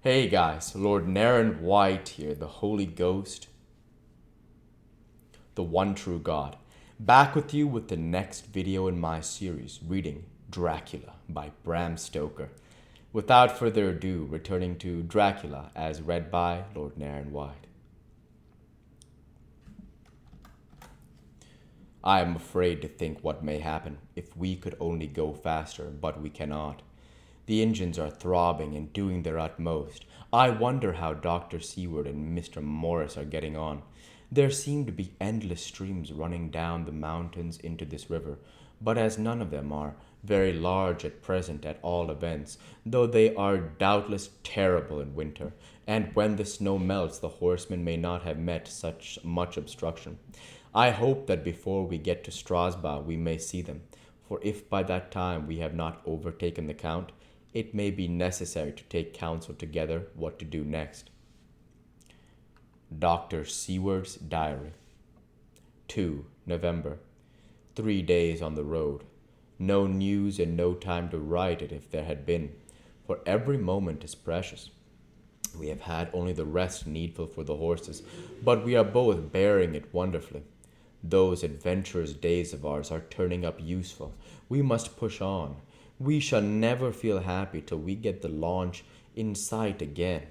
Hey guys, Lord Naren White here, the Holy Ghost, the one true God. Back with you with the next video in my series, reading Dracula by Bram Stoker. Without further ado, returning to Dracula as read by Lord Naren White. I am afraid to think what may happen if we could only go faster, but we cannot. The engines are throbbing and doing their utmost. I wonder how Dr. Seward and Mr. Morris are getting on. There seem to be endless streams running down the mountains into this river, but as none of them are very large at present at all events, though they are doubtless terrible in winter, and when the snow melts the horsemen may not have met such much obstruction. I hope that before we get to Strasbourg we may see them, for if by that time we have not overtaken the Count, it may be necessary to take counsel together what to do next. Dr. Seward's Diary. 2 November. 3 days on the road. No news and no time to write it if there had been, for every moment is precious. We have had only the rest needful for the horses, but we are both bearing it wonderfully. Those adventurous days of ours are turning up useful. We must push on. We shall never feel happy till we get the launch in sight again.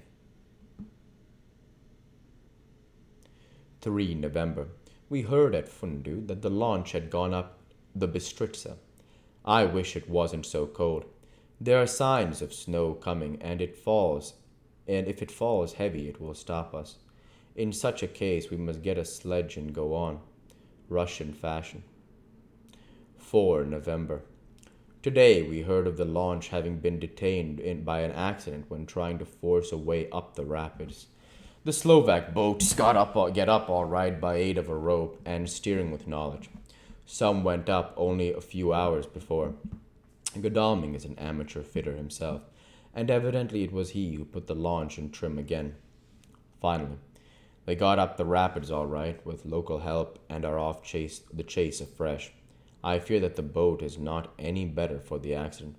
3 November. We heard at Fundu that the launch had gone up the Bistritza. I wish it wasn't so cold. There are signs of snow coming, and if it falls heavy, it will stop us. In such a case, we must get a sledge and go on, Russian fashion. 4 November. Today we heard of the launch having been detained by an accident when trying to force a way up the rapids. The Slovak boats get up all right by aid of a rope and steering with knowledge. Some went up only a few hours before. Godalming is an amateur fitter himself, and evidently it was he who put the launch in trim again. Finally, they got up the rapids all right with local help and are off the chase afresh. I fear that the boat is not any better for the accident.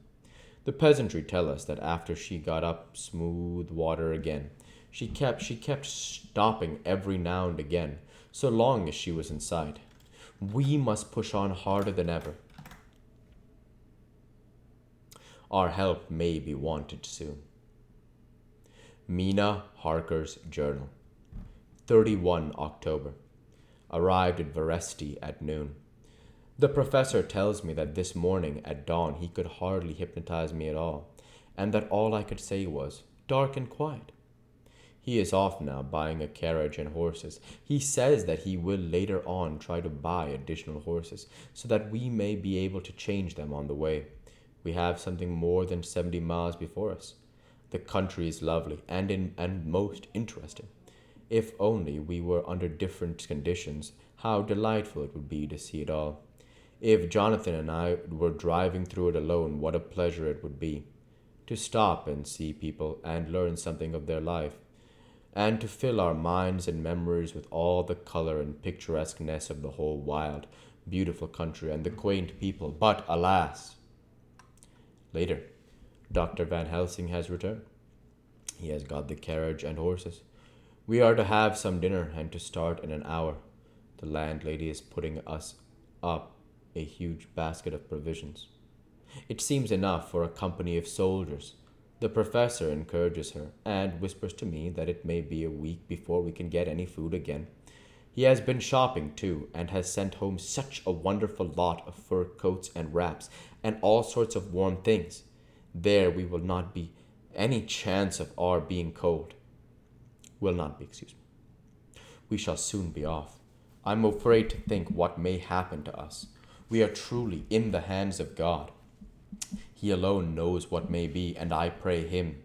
The peasantry tell us that after she got up smooth water again, she kept stopping every now and again, so long as she was in sight. We must push on harder than ever. Our help may be wanted soon. Mina Harker's Journal. 31 October. Arrived at Veresti at noon. The professor tells me that this morning at dawn he could hardly hypnotize me at all, and that all I could say was, "Dark and quiet." He is off now buying a carriage and horses. He says that he will later on try to buy additional horses, so that we may be able to change them on the way. We have something more than 70 miles before us. The country is lovely and most interesting. If only we were under different conditions, how delightful it would be to see it all. If Jonathan and I were driving through it alone, what a pleasure it would be to stop and see people and learn something of their life, and to fill our minds and memories with all the color and picturesqueness of the whole wild, beautiful country and the quaint people. But alas! Later, Dr. Van Helsing has returned. He has got the carriage and horses. We are to have some dinner and to start in an hour. The landlady is putting us up a huge basket of provisions. It seems enough for a company of soldiers. The professor encourages her and whispers to me that it may be a week before we can get any food again. He has been shopping too, and has sent home such a wonderful lot of fur coats and wraps and all sorts of warm things. There we will not be any chance of our being cold. Will not be, excuse me. We shall soon be off. I'm afraid to think what may happen to us. We are truly in the hands of God. He alone knows what may be, and I pray him,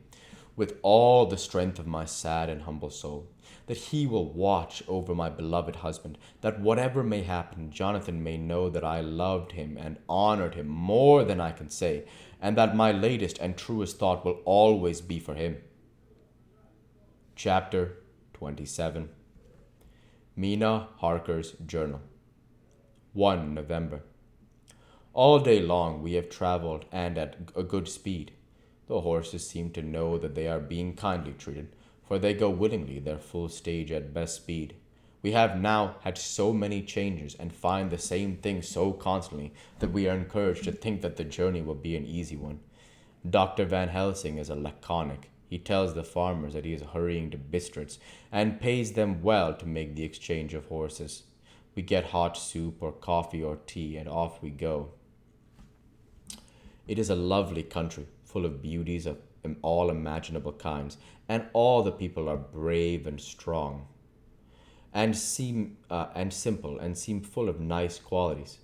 with all the strength of my sad and humble soul, that he will watch over my beloved husband, that whatever may happen, Jonathan may know that I loved him and honored him more than I can say, and that my latest and truest thought will always be for him. Chapter 27. Mina Harker's Journal. 1 November. All day long we have traveled and at a good speed. The horses seem to know that they are being kindly treated, for they go willingly their full stage at best speed. We have now had so many changes and find the same thing so constantly that we are encouraged to think that the journey will be an easy one. Dr. Van Helsing is a laconic. He tells the farmers that he is hurrying to Bistritz and pays them well to make the exchange of horses. We get hot soup or coffee or tea, and off we go. It is a lovely country, full of beauties of all imaginable kinds, and all the people are brave and strong, and simple, and seem full of nice qualities.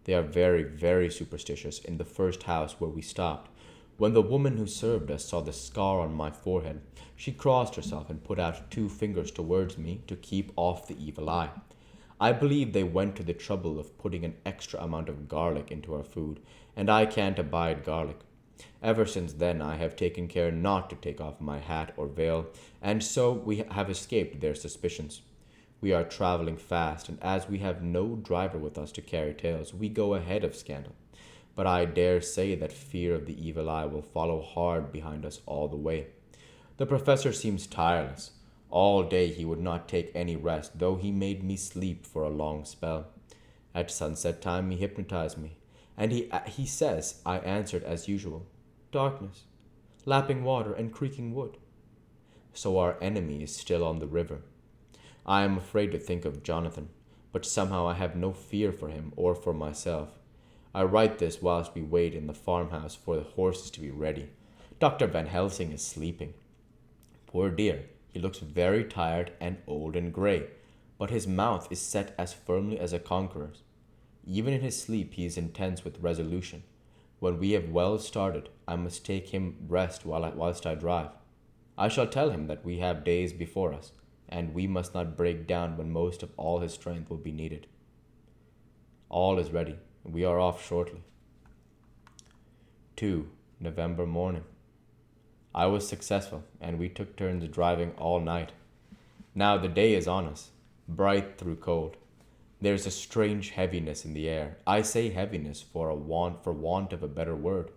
They are very, very superstitious. In the first house where we stopped, when the woman who served us saw the scar on my forehead, she crossed herself and put out two fingers towards me to keep off the evil eye. I believe they went to the trouble of putting an extra amount of garlic into our food, and I can't abide garlic. Ever since then I have taken care not to take off my hat or veil, and so we have escaped their suspicions. We are traveling fast, and as we have no driver with us to carry tales, we go ahead of scandal. But I dare say that fear of the evil eye will follow hard behind us all the way. The professor seems tireless. All day he would not take any rest, though he made me sleep for a long spell. At sunset time he hypnotized me, and he says I answered as usual, darkness, lapping water, and creaking wood. So our enemy is still on the river. I am afraid to think of Jonathan, but somehow I have no fear for him or for myself. I write this whilst we wait in the farmhouse for the horses to be ready. Dr. Van Helsing is sleeping. Poor dear, he looks very tired and old and grey, but his mouth is set as firmly as a conqueror's. Even in his sleep he is intense with resolution. When we have well started, I must take him rest whilst I drive. I shall tell him that we have days before us, and we must not break down when most of all his strength will be needed. All is ready. We are off shortly. 2. November morning. I was successful, and we took turns driving all night. Now the day is on us, bright through cold. There is a strange heaviness in the air. I say heaviness for want of a better word.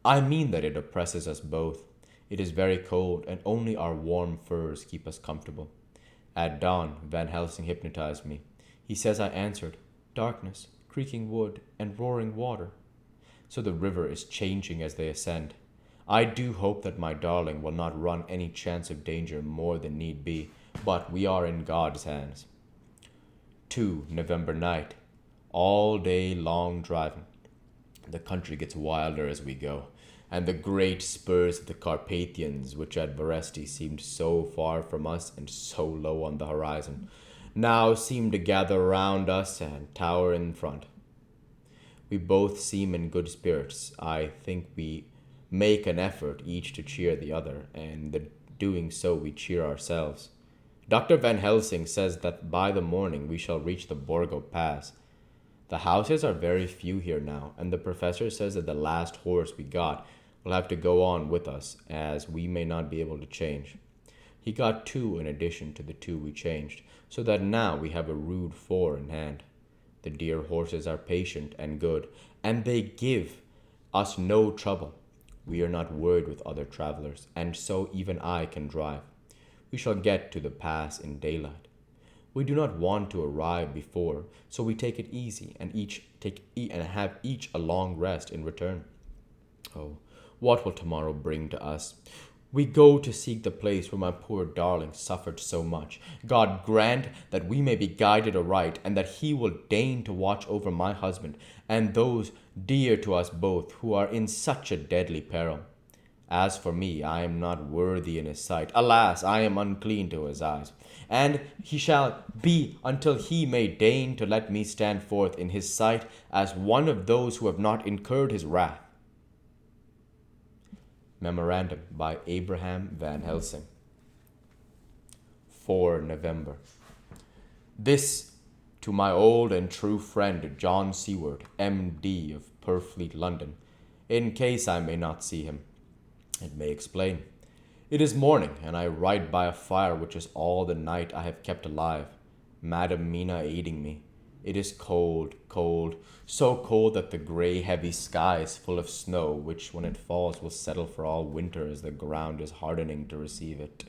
I mean that it oppresses us both. It is very cold, and only our warm furs keep us comfortable. At dawn, Van Helsing hypnotized me. He says I answered, darkness, creaking wood, and roaring water. So the river is changing as they ascend. I do hope that my darling will not run any chance of danger more than need be, but we are in God's hands. 2. November night. All day long driving. The country gets wilder as we go, and the great spurs of the Carpathians, which at Veresti seemed so far from us and so low on the horizon, now seem to gather round us and tower in front. We both seem in good spirits. I think we make an effort each to cheer the other, and in doing so we cheer ourselves. Dr. Van Helsing says that by the morning we shall reach the Borgo Pass. The houses are very few here now, and the professor says that the last horse we got will have to go on with us, as we may not be able to change. He got 2 in addition to the 2 we changed, so that now we have a rude 4 in hand. The dear horses are patient and good, and they give us no trouble. We are not worried with other travelers, and so even I can drive. We shall get to the pass in daylight. We do not want to arrive before, so we take it easy and have each a long rest in return. Oh, what will tomorrow bring to us? We go to seek the place where my poor darling suffered so much. God grant that we may be guided aright, and that he will deign to watch over my husband and those dear to us both who are in such a deadly peril. As for me, I am not worthy in his sight. Alas, I am unclean to his eyes. And he shall be until he may deign to let me stand forth in his sight as one of those who have not incurred his wrath. Memorandum by Abraham Van Helsing. 4 November. This to my old and true friend John Seward, M.D. of Purfleet, London, in case I may not see him. It may explain. It is morning, and I write by a fire which is all the night I have kept alive, Madam Mina aiding me. It is cold, cold, so cold that the gray, heavy sky is full of snow, which, when it falls, will settle for all winter as the ground is hardening to receive it.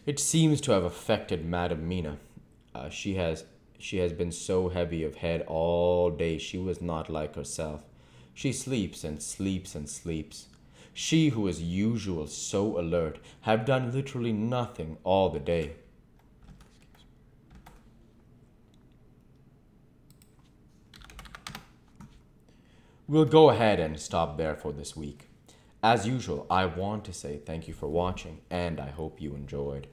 It seems to have affected Madam Mina. She has been so heavy of head all day she was not like herself. She sleeps and sleeps and sleeps. She who is usual so alert have done literally nothing all the day. We'll go ahead and stop there for this week. As usual, I want to say thank you for watching, and I hope you enjoyed.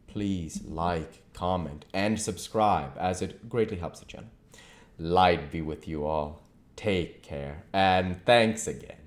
Please like, comment, and subscribe, as it greatly helps the channel. Light be with you all. Take care, and thanks again.